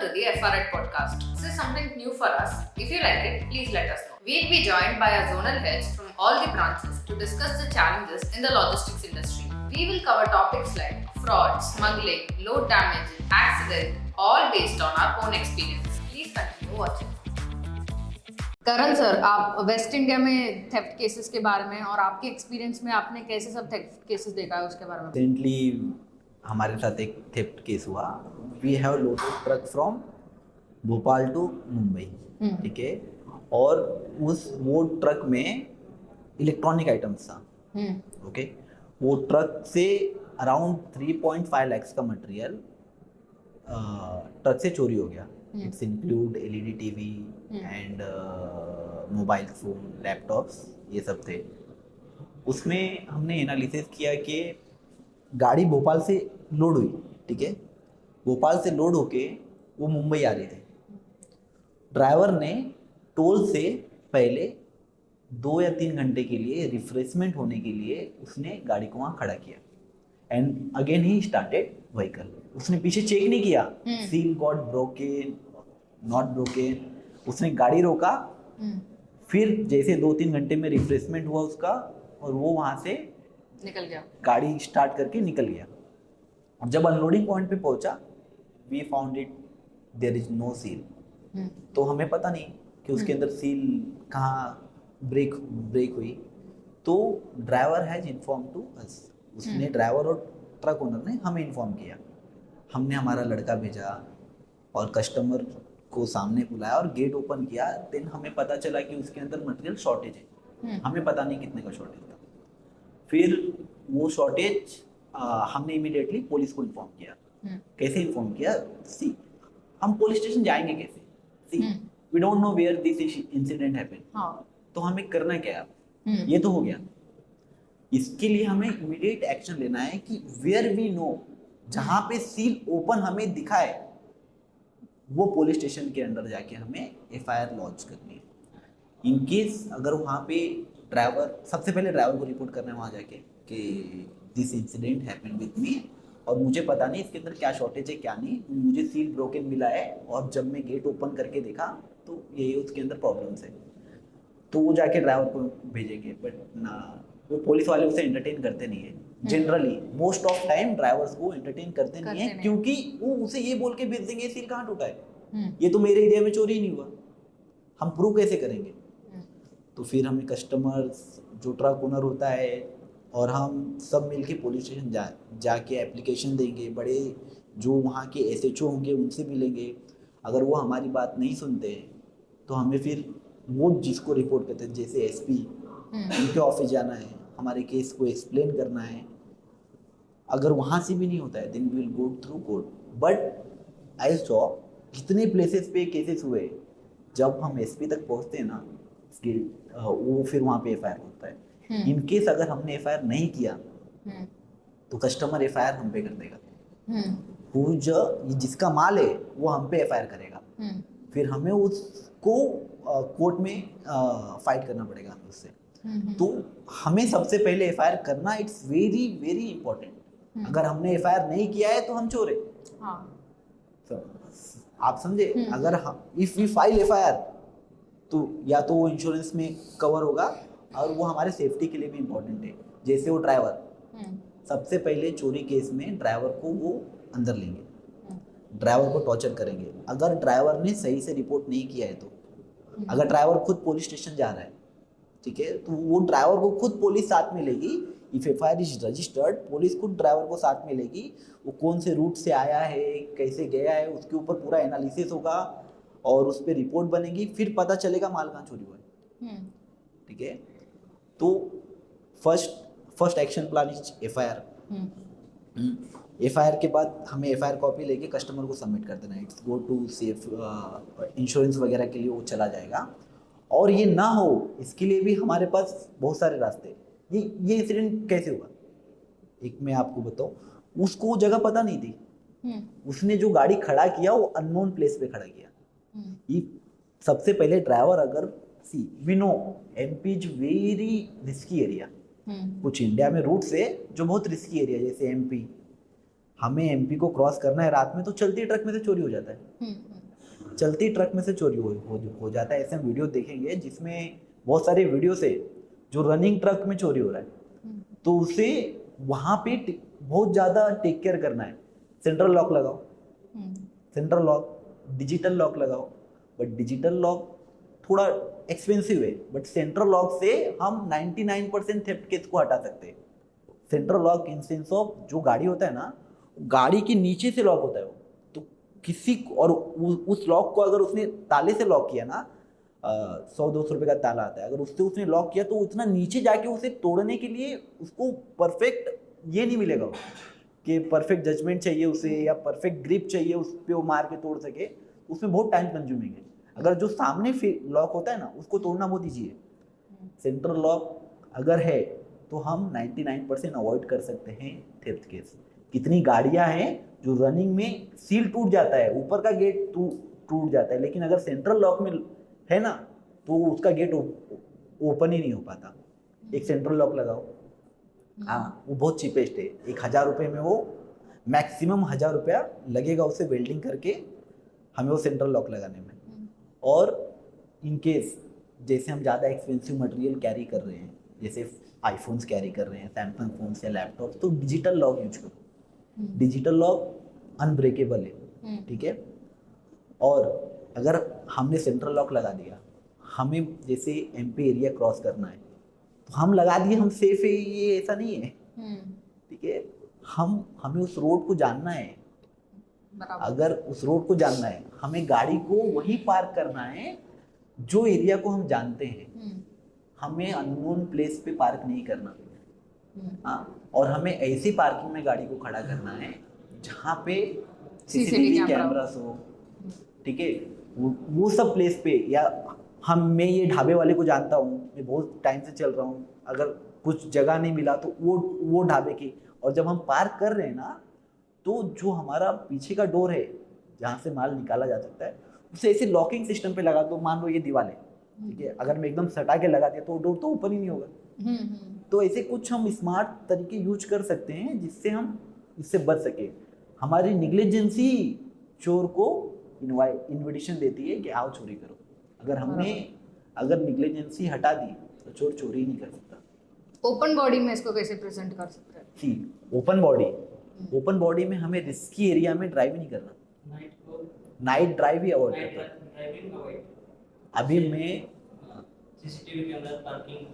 to the FRED podcast. This is something new for us. If you like it, please let us know. We'll be joined by our zonal heads from all the branches to discuss the challenges in the logistics industry. We will cover topics like fraud, smuggling, load damage, accident, all based on our own experience. Please continue watching. Karan sir, आप waste India में theft cases के बारे में और आपके experience में आपने कैसे सब थेफ्ट केसेस देखा है उसके बारे में। रिसेंटली हमारे साथ एक थेफ्ट केस हुआ। We have loaded truck from Bhopal to Mumbai, ठीक है, और वो ट्रक में इलेक्ट्रॉनिक आइटम्स था। ओके, वो ट्रक से अराउंड 3.5 lakhs का मटेरियल ट्रक से चोरी हो गया। It's include LED TV and mobile phone, laptops, ये सब थे। उसमें हमने एनालिसिस किया कि गाड़ी भोपाल से लोड हुई, ठीक है, भोपाल से लोड होके वो मुंबई आ रहे थे। ड्राइवर ने टोल से पहले 2 या 3 घंटे के लिए रिफ्रेशमेंट होने के लिए उसने गाड़ी को वहाँ खड़ा किया and again he started vehicle. उसने पीछे चेक नहीं किया, seal got broken not broken, उसने गाड़ी रोका। फिर जैसे 2-3 घंटे में रिफ्रेशमेंट हुआ उसका और वो वहाँ से निकल गया, गाड़ी स्टार्ट करके निकल गया। और जब अनलोडिंग पॉइंट पे पहुंचा, we found it there is no seal. तो हमें पता नहीं कि उसके अंदर सील कहाँ ब्रेक हुई। तो driver has inform to us, उसने ड्राइवर और ट्रक ओनर ने हमें इन्फॉर्म किया। हमने हमारा लड़का भेजा और कस्टमर को सामने बुलाया और गेट ओपन किया। देन हमें पता चला कि उसके अंदर मटेरियल शॉर्टेज है। हमें पता नहीं कितने का शॉर्टेज था। फिर वो शॉर्टेज हमने इमीडिएटली पुलिस को इन्फॉर्म किया। कैसे इन्फॉर्म किया? सी, हम पुलिस स्टेशन जाएंगे कैसे? See, we don't know where this incident happened. तो हमें करना क्या है? ये तो हो गया। इसके लिए हमें इमीडिएट एक्शन लेना है कि वेयर वी नो, जहाँ पे सील ओपन हमें दिखाए, वो पुलिस स्टेशन के अंदर जाके हमें एफआईआर लॉन्च करनी है। इन केस अगर वहाँ पे ड्राइवर, सबसे पहले ड्राइवर को रिपोर्ट करना है वहाँ जाके कि this incident happened with me और मुझे पता नहीं इसके अंदर क्या शॉर्टेज है क्या नहीं, मुझे सील ब्रोकन मिला है और जब मैं गेट ओपन करके देखा तो यही उसके अंदर प्रॉब्लम्स है। तो वो जाके ड्राइवर को भेजेंगे। बट ना, वो पुलिस वाले उसे एंटरटेन करते नहीं है। Generally most of time drivers को एंटरटेन करते नहीं है, क्योंकि वो उसे ये बोल के भेज देंगे सील कहाँ टूटा है, ये तो मेरे एरिया में चोरी नहीं हुआ, हम प्रूव कैसे करेंगे? तो फिर हमें कस्टमर्स, जो ट्रक ओनर होता है और हम सब मिलके पुलिस स्टेशन जाके एप्लीकेशन देंगे। बड़े जो वहाँ के एसएचओ होंगे उनसे मिलेंगे। अगर वो हमारी बात नहीं सुनते हैं तो हमें फिर वो जिसको रिपोर्ट करते हैं, जैसे एसपी, उनके ऑफिस जाना है, हमारे केस को एक्सप्लेन करना है। अगर वहाँ से भी नहीं होता है then we will go through court. But I saw कितने प्लेसेस पे केसेस हुए, जब हम एसपी तक पहुँचते हैं ना, वो फिर वहाँ पे एफआईआर होता है। इन केस अगर हमने एफआईआर नहीं किया तो कस्टमर एफआईआर हम पे कर देगा। जो जिसका माल है वो हम पे एफआईआर करेगा। फिर हमें उसको कोर्ट में फाइट करना पड़ेगा हमें उससे। तो हमें सबसे पहले एफआईआर करना, इट्स वेरी वेरी इंपॉर्टेंट। अगर हमने एफआईआर नहीं किया है तो हम चोर है। तो आप समझे, अगर इफ वी फाइल एफआईआर तो या तो वो इंश्योरेंस में कवर होगा और वो हमारे सेफ्टी के लिए भी इम्पोर्टेंट है। जैसे वो ड्राइवर, सबसे पहले चोरी केस में ड्राइवर को वो अंदर लेंगे, ड्राइवर को टॉर्चर करेंगे। अगर ड्राइवर ने सही से रिपोर्ट नहीं किया है तो, अगर ड्राइवर खुद पुलिस स्टेशन जा रहा है, ठीक है, तो वो ड्राइवर को खुद पुलिस साथ में लेगी। If FIR is registered, police खुद ड्राइवर को साथ में लेगी। वो कौन से रूट से आया है, कैसे गया है, उसके ऊपर पूरा एनालिसिस होगा और उस पर रिपोर्ट बनेगी। फिर पता चलेगा माल कहाँ चोरी हुआ है, ठीक है। तो first action plan is FIR. FIR के बाद हमें एफआईआर कॉपी लेके कस्टमर को सबमिट कर देना है। It's go to safe, insurance वगैरह के लिए वो चला जाएगा। और ये ना हो इसके लिए भी हमारे पास बहुत सारे रास्ते। ये इंसिडेंट कैसे हुआ, एक मैं आपको बताऊं। उसको वो जगह पता नहीं थी, उसने जो गाड़ी खड़ा किया वो अननोन प्लेस पे खड़ा किया। सबसे पहले ड्राइवर, अगर see we know MP is very risky area. कुछ इंडिया में रूट्स है जो बहुत रिस्की एरिया, जैसे एमपी, हमें एमपी को क्रॉस करना है रात में, तो चलती ट्रक में से चोरी हो जाता है। चलती ट्रक में से चोरी हो जाता है। ऐसे हम वीडियो देखेंगे जिसमें बहुत सारे वीडियो से जो रनिंग ट्रक में चोरी हो रहा है, तो उसे वहाँ पे बहुत ज़्यादा टेक केयर करना है। सेंट्रल लॉक लगाओ, सेंट्रल लॉक, डिजिटल लॉक लगाओ, बट डिजिटल लॉक थोड़ा एक्सपेंसिव है, बट सेंट्रल लॉक से हम 99% थेफ्ट केस को हटा सकते हैं। Central lock in sense of जो गाड़ी होता है ना, गाड़ी के नीचे से लॉक होता है वो, तो किसी और उस लॉक को अगर उसने ताले से लॉक किया ना, 100-200 रुपये का ताला आता है, अगर उससे उसने लॉक किया तो उतना नीचे जाके उसे तोड़ने के लिए उसको परफेक्ट ये नहीं मिलेगा कि परफेक्ट जजमेंट चाहिए उसे या परफेक्ट ग्रिप चाहिए उस पर वो मार के तोड़ सके, उसमें बहुत टाइम कंज्यूमिंग है। अगर जो सामने लॉक होता है ना, उसको तोड़ना बहुत ईजी है। सेंट्रल लॉक अगर है तो हम 99% अवॉइड कर सकते हैं थेफ्ट केस। कितनी गाड़ियां हैं जो रनिंग में सील टूट जाता है, ऊपर का गेट टूट जाता है, लेकिन अगर सेंट्रल लॉक में है ना तो उसका गेट ओपन ही नहीं हो पाता। एक सेंट्रल लॉक लगाओ, हाँ वो बहुत चीपेस्ट है, 1000 रुपये में वो मैक्सिमम 1000 रुपया लगेगा उसे वेल्डिंग करके हमें वो सेंट्रल लॉक लगाने में। और इन केस जैसे हम ज़्यादा एक्सपेंसिव मटेरियल कैरी कर रहे हैं, जैसे आईफोन्स कैरी कर रहे हैं, सैमसंग फोन्स या लैपटॉप, तो डिजिटल लॉक यूज करो। डिजिटल लॉक अनब्रेकेबल है, ठीक है। और अगर हमने सेंट्रल लॉक लगा दिया, हमें जैसे एमपी एरिया क्रॉस करना है तो हम लगा दिए, हम सेफ है, ये ऐसा नहीं है, ठीक है। हमें उस रोड को जानना है। अगर उस रोड को जानना है, हमें गाड़ी को वहीं पार्क करना है जो एरिया को हम जानते हैं। हमें अननोन प्लेस पे पार्क नहीं करना। हाँ, और हमें ऐसी पार्किंग में गाड़ी को खड़ा करना है जहाँ पे सीसीटीवी कैमरास हो, ठीक है। वो सब प्लेस पे, या मैं ये ढाबे वाले को जानता हूँ, मैं बहुत टाइम से चल रहा हूँ, अगर कुछ जगह नहीं मिला तो वो ढाबे की, और जब हम पार्क कर रहे हैं ना, तो जो हमारा पीछे का डोर है जहाँ से माल निकाला जा सकता है, उसे ऐसे लॉकिंग सिस्टम पे लगा दो। मान लो ये दीवार है, ठीक है, अगर मैं एकदम सटा के लगा दिया तो डोर तो ओपन ही नहीं होगा। तो ऐसे कुछ हम स्मार्ट तरीके यूज कर सकते हैं जिससे हम इससे बच सके। हमारी निग्लिजेंसी चोर को इन्विटेशन देती है कि आओ चोरी करो। अगर निग्लिजेंसी हटा दी तो चोर चोरी नहीं कर सकता। ओपन बॉडी में इसको कैसे प्रेजेंट कर सकते हैं? सी ओपन बॉडी में हमें रिस्की एरिया में ड्राइव नहीं करना, नाइट ड्राइव ही अवॉइड करना। अभी मैं सीसीटीवी के अंदर पार्किंग,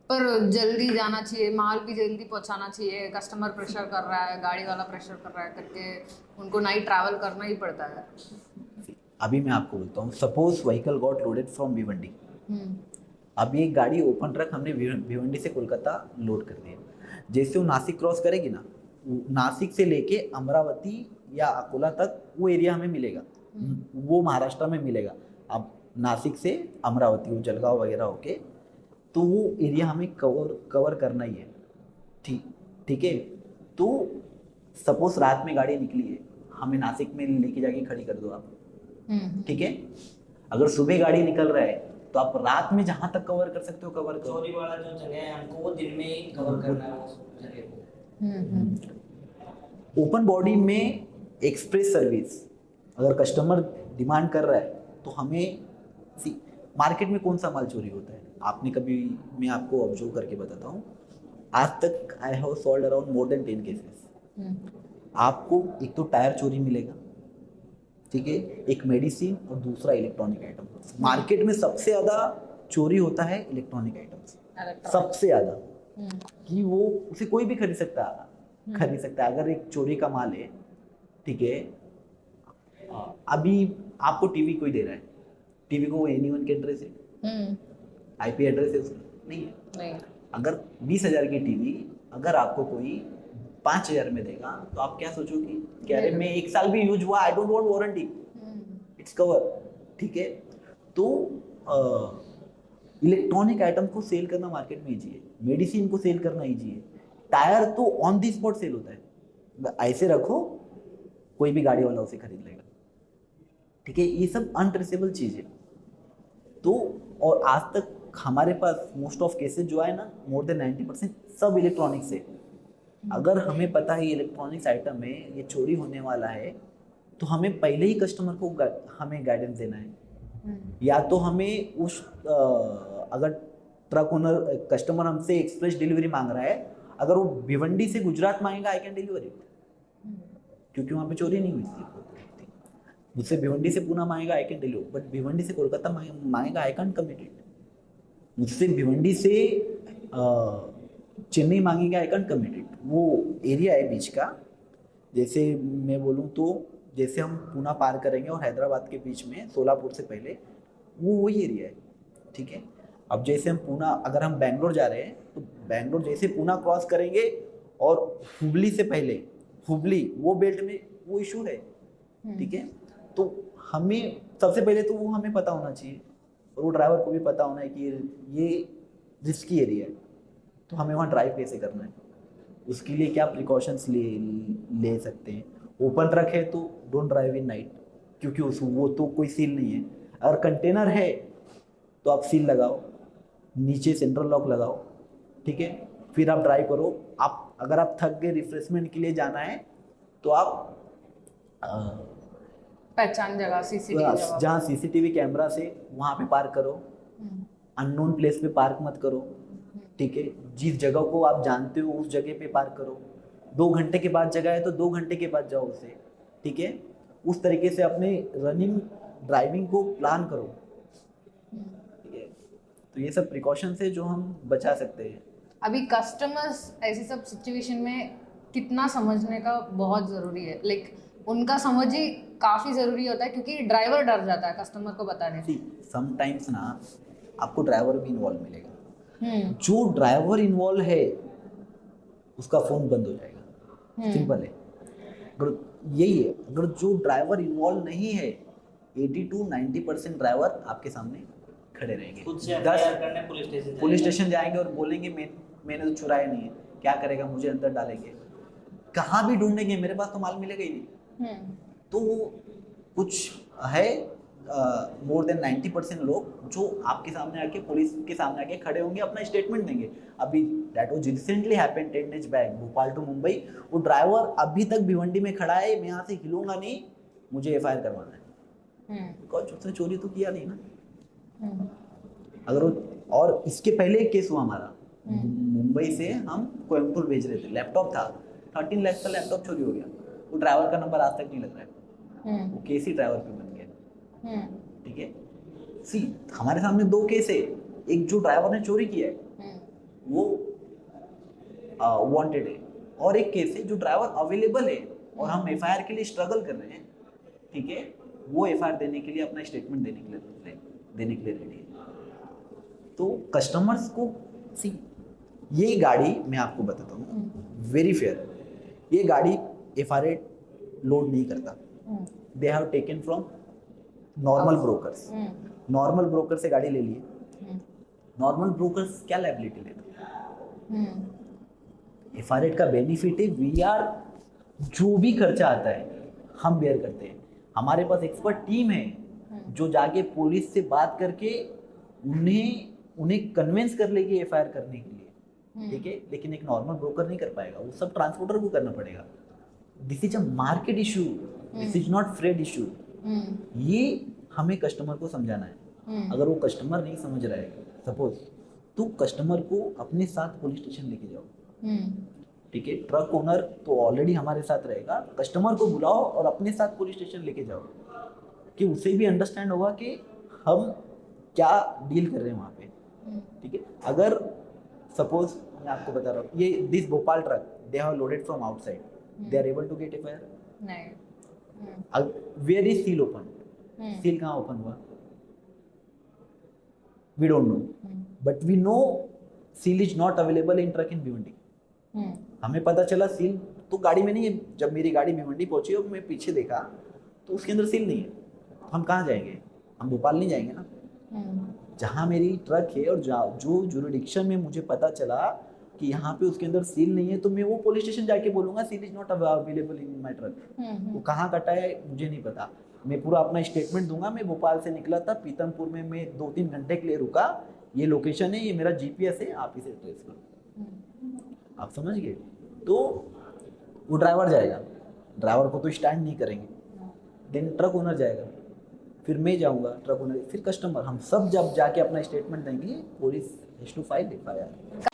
पर जल्दी जाना चाहिए, माल भी जल्दी पहुंचाना चाहिए, कस्टमर प्रेशर कर रहा है, गाड़ी वाला प्रेशर कर रहा है करके उनको नाइट ट्रैवल करना ही पड़ता है। अभी मैं आपको बोलता हूँ, suppose vehicle got loaded from Bhiwandi. अभी एक गाड़ी ओपन ट्रक हमने भिवंडी से कोलकाता लोड कर दिया। जैसे वो नासिक क्रॉस करेगी ना, नासिक से लेके अमरावती या अकोला तक वो एरिया हमें मिलेगा, वो महाराष्ट्र में मिलेगा। अब नासिक से अमरावती, वो जलगांव वगैरह होके, तो वो एरिया हमें कवर करना ही है, ठीक है। तो सपोज रात में गाड़ी निकली है, हमें नासिक में लेके जाके खड़ी कर दो आप, ठीक है। अगर सुबह गाड़ी निकल रहा है तो आप रात में जहाँ तक कवर कर सकते हो कवर करो। चोरी वाला जो जगह है हमको वो दिन में ही कवर करना है उस जगह को। ओपन बॉडी में एक्सप्रेस सर्विस अगर कस्टमर डिमांड कर रहा है तो हमें मार्केट में कौन सा माल चोरी होता है, आपने कभी, मैं आपको ऑब्जर्व करके बताता हूँ, आज तक I have solved around more than 10 cases. आपको एक तो टायर चोरी मिलेगा, ठीक है, एक मेडिसिन और दूसरा इलेक्ट्रॉनिक आइटम। मार्केट में सबसे ज़्यादा चोरी होता है इलेक्ट्रॉनिक आइटम्स, सबसे ज़्यादा, कि वो उसे कोई भी खरीद सकता है। अगर एक चोरी का माल है, ठीक है, अभी आपको टीवी कोई दे रहा है, टीवी को वो एनीवन के एड्रेस है, आईपी एड्रेस है उसका, नहीं है। अगर 20,000 की टीवी अगर आपको कोई 5,000 में देगा तो आप क्या सोचोगे कि अरे मैं 1 साल भी यूज हुआ, I don't want warranty, its cover, ठीक है। तो इलेक्ट्रॉनिक आइटम को सेल करना मार्केट में इजी है, मेडिसिन को सेल करना इजी है, टायर तो ऑन द स्पॉट सेल होता है, ऐसे रखो कोई भी गाड़ी वाला उसे खरीद लेगा, ठीक है। ये सब अनट्रेसेबल चीज़ है। तो और आज तक हमारे पास मोस्ट ऑफ केसेस जो है ना, मोर देन 90% सब इलेक्ट्रॉनिक से, अगर हमें पता है इलेक्ट्रॉनिक्स आइटम में ये चोरी होने वाला है, तो हमें पहले ही कस्टमर को हमें गाइडेंस देना है। या तो हमें उस अगर ट्रक ओनर कस्टमर हमसे एक्सप्रेस डिलीवरी मांग रहा है, अगर वो भिवंडी से गुजरात मांगेगा आई कैन डिलीवर इट, क्योंकि वहाँ पे चोरी नहीं हुई थी। मुझसे भिवंडी से पूना मांगेगा I can deliver, but Bhiwandi से कोलकाता मांगेगा आई कैन कमिट इट। मुझसे भिवंडी से चेन्नई मांगेगा आई कैन कमिट इट। वो एरिया है बीच का, जैसे मैं बोलूँ तो जैसे हम पूना पार करेंगे और हैदराबाद के बीच में सोलापुर से पहले वो वही एरिया है, ठीक है। अब जैसे हम पूना, अगर हम बैंगलोर जा रहे हैं तो बैंगलोर जैसे पूना क्रॉस करेंगे और हुबली से पहले हुबली, वो बेल्ट में वो इशू है, ठीक है। तो हमें सबसे पहले तो वो हमें पता होना चाहिए और वो ड्राइवर को भी पता होना है कि ये रिस्की एरिया है, तो हमें वहाँ ड्राइव कैसे करना है, उसके लिए क्या प्रिकॉशंस ले सकते हैं। ओपन ट्रक है तो डोंट ड्राइव इन नाइट, क्योंकि वो तो कोई सील नहीं है। अगर कंटेनर है तो आप सील लगाओ, नीचे सेंट्रल लॉक लगाओ, ठीक है, फिर आप ड्राइव करो। आप अगर आप थक गए, रिफ्रेशमेंट के लिए जाना है तो आप पहचान जगह सीसीटीवी जहाँ सीसीटीवी कैमरा से वहाँ पे पार्क करो, अननोन प्लेस पे पार्क मत करो, ठीक है। जिस जगह को आप जानते हो उस जगह पे पार्क करो। 2 घंटे के बाद जगह है तो 2 घंटे के बाद जाओ उसे, ठीक है। उस तरीके से अपने रनिंग ड्राइविंग को प्लान करो, ठीक है। तो ये सब प्रिकॉशंस है जो हम बचा सकते हैं। अभी कस्टमर्स ऐसी सब सिचुएशन में कितना समझने का बहुत ज़रूरी है, लाइक उनका समझ ही काफ़ी ज़रूरी होता है, क्योंकि ड्राइवर डर जाता है कस्टमर को बताने से। समटाइम्स ना आपको ड्राइवर भी इन्वॉल्व मिलेगा, जो ड्राइवर इन्वॉल्व है उसका फ़ोन बंद हो जाएगा, सिंपल है। अगर यही है, अगर जो ड्राइवर इन्वॉल्व नहीं है 80-90% ड्राइवर आपके सामने खड़े रहेंगे। खुद से एफआईआर करने पुलिस स्टेशन जाएंगे और बोलेंगे मैंने तो चुराया नहीं है। क्या करेगा, मुझे अंदर डालेंगे, कहाँ भी ढूंढेंगे, मेरे पास तो माल मिलेगा ही नहीं। तो कुछ है मोर देन 90% लोग जो आपके सामने आके, पुलिस के सामने आके खड़े होंगे, अपना स्टेटमेंट देंगे। अभी that was recently happened 10 days back, Bhopal to Mumbai. वो ड्राइवर अभी तक भिवंडी में खड़ा है, मैं यहाँ से हिलूंगा नहीं, मुझे एफआईआर करवाना है, बिकॉज उसने चोरी तो किया नहीं ना। अगर वो, और इसके पहले एक केस हुआ हमारा, मुंबई से हम कोयम्बटूर भेज रहे थे, लैपटॉप था, 13 लाख का लैपटॉप चोरी हो गया। वो ड्राइवर का नंबर आज तक नहीं लग रहा है, वो केस ही ड्राइवर पे बन गया, ठीक है। सी हमारे सामने 2 केस है, एक जो ड्राइवर ने चोरी किया है वो वांटेड है, और एक केस है जो ड्राइवर अवेलेबल है और हम एफआईआर के लिए स्ट्रगल कर रहे हैं, ठीक है। वो एफआईआर देने के लिए, अपना स्टेटमेंट देने के लिए रेडी है। तो कस्टमर्स को सी, ये गाड़ी मैं आपको बताता हूँ वेरी फेयर, ये गाड़ी एफआईआर लोड नहीं करता। They have taken from normal brokers, normal broker से गाड़ी ले लिए। नॉर्मल ब्रोकर्स क्या लायबिलिटी लेते हैं? एफआईआर का बेनिफिट है, वी आर, जो भी खर्चा आता है हम बेयर करते हैं। हमारे पास एक्सपर्ट टीम है जो जाके पुलिस से बात करके उन्हें कन्विंस कर लेगी एफआईआर करने के लिए, ठीक है। लेकिन एक नॉर्मल ब्रोकर नहीं कर पाएगा, वो सब ट्रांसपोर्टर को करना पड़ेगा। This is a market issue, this is not fraud issue. ये हमें कस्टमर को समझाना है। अगर वो कस्टमर नहीं समझ रहा है सपोज, तो कस्टमर को अपने साथ पुलिस स्टेशन लेके जाओ, ठीक है। ट्रक ओनर तो ऑलरेडी हमारे साथ रहेगा, कस्टमर को बुलाओ और अपने साथ पुलिस स्टेशन लेके जाओ, कि उसे भी अंडरस्टैंड होगा कि हम क्या डील कर रहे हैं वहाँ पे, ठीक है। अगर सपोज मैं आपको बता रहा हूँ, ये this Bhopal truck they have loaded from outside, they are able to get FIR? नहीं। Where is seal open? Seal कहाँ ओपन हुआ? We don't know, but we know seal is not available in truck in Bhiwandi. हमें पता चला seal तो गाड़ी में नहीं है। जब मेरी गाड़ी भिवंडी पहुंची और मैं पीछे देखा तो उसके अंदर सील नहीं है। हम कहाँ जाएंगे? हम भोपाल नहीं जाएंगे ना। जहाँ मेरी ट्रक है और जो जुरिडिक्शन में मुझे पता चला कि यहाँ पे उसके अंदर सील नहीं है, तो मैं वो पुलिस स्टेशन जाके बोलूँगा seal is not available in my truck. वो कहाँ कटा है मुझे नहीं पता, मैं पूरा अपना स्टेटमेंट दूंगा। मैं भोपाल से निकला था, पीतमपुर में मैं 2-3 घंटे के लिए रुका, ये लोकेशन है, ये मेरा जीपीएस है, आप इसे ट्रेस करो। आप समझ गए? तो वो ड्राइवर जाएगा, ड्राइवर को तो स्टैंड नहीं करेंगे, देन ट्रक ओनर जाएगा, फिर मैं जाऊंगा, ट्रक ओनर, फिर कस्टमर, हम सब जब जाके अपना स्टेटमेंट देंगे, police has to file FIR.